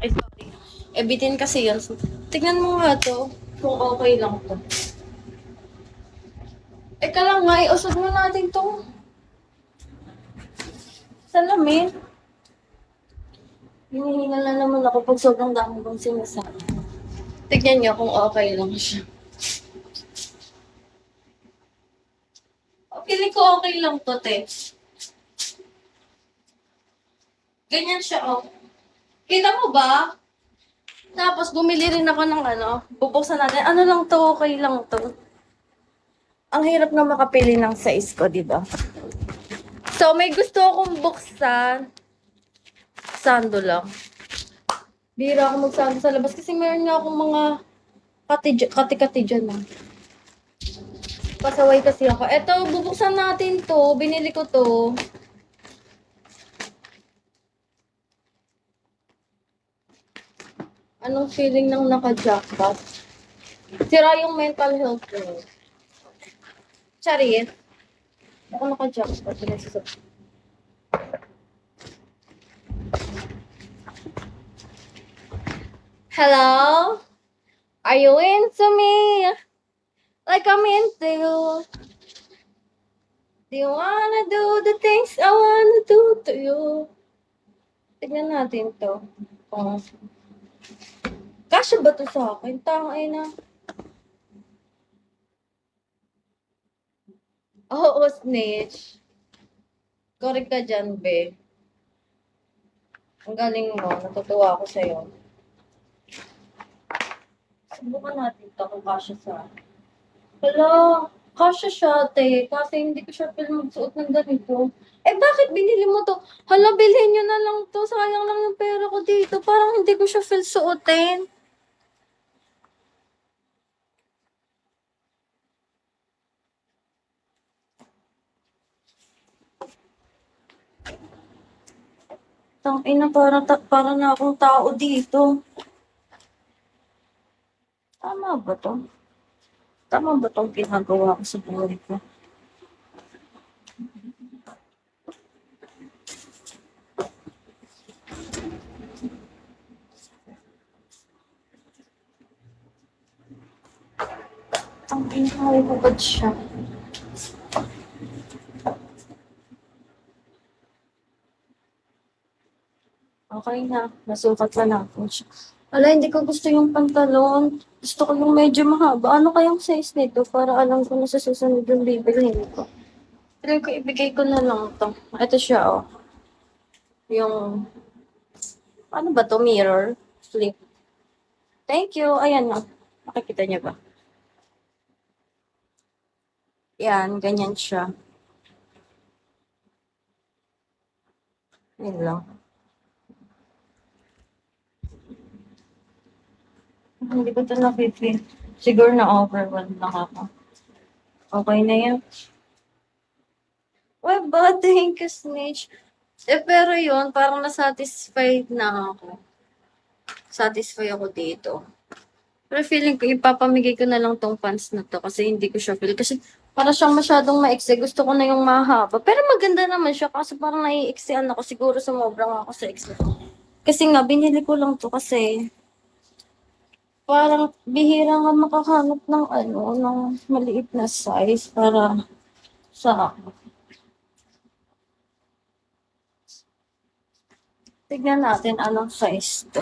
Ay, sorry. Eh, bitin kasi yun. So, tignan mo nga to. Kung okay lang to. Eka lang nga, iusog mo natin tong salamin. Hinihingal na naman ako pag sobrang dami kong sinasabi. Tignan niyo kung okay lang siya. Pili ko okay lang to, te. Ganyan siya, oh. Kita mo ba? Tapos, bumili rin ako ng bubuksan natin. Ano lang to, okay lang to. Ang hirap na makapili ng size ko, di ba? So, may gusto akong buksan. Sando lang. Bira ako magsando sa labas kasi meron nga akong mga kati-kati dyan, ah. Pasaway kasi ako. Eto, bubuksan natin to. Binili ko to. Anong feeling ng naka-jackpot? Sira yung mental health ko. Charit. Ako naka-jackpot. Hello? Are you into me? Like I'm into you. Do you wanna do the things I wanna do to you? Tignan natin to. Oh. Kasya ba to sa akin? Tangay na. Oo, snitch. Correct ka dyan, be. Ang galing mo. Natutuwa ako sa'yo. Subukan natin ito kung kasya sa akin. Hala, kasya siya, te. Kasi hindi ko siya pwede magsuot ng ganito. Eh, bakit binili mo to? Hala, bilhin nyo na lang to. Sayang lang yung pera ko dito. Parang hindi ko siya feel suotin. Tangina, para na akong tao dito. Tama ba to? Tama ba tong ginagawa ko sa buhay ko? Tangina, hubad siya. Okay na, nasukat na natin siya. Ala, hindi ko gusto yung pantalon. Gusto ko yung medyo mahaba. Ano kayang size nito? Para alam ko na sa susunod yung bibilhin ko. Pero ko ibigay ko na lang to. Ito siya, oh. Yung, ano ba to? Mirror? Flip. Thank you. Ayan na. Makikita niya ba? Yan, ganyan siya. Yun lang. Hindi ko ito napipil. Siguro na-overwhelmed lang ako. Okay na yan. Well, ba, thank you, Snitch. Eh, pero yun, parang nasatisfied na ako. Satisfy ako dito. Pero feeling ko, ipapamigay ko na lang tong pants na to kasi hindi ko siya feel. Kasi para siyang masyadong ma-exe. Gusto ko na yung mahaba. Pero maganda naman siya kasi parang nai-exean ako. Siguro sumobra ako sa exe. Kasi nga, binili ko lang to kasi parang bihira nga makahanap ng ng maliit na size para sa akin. Tignan natin anong size to.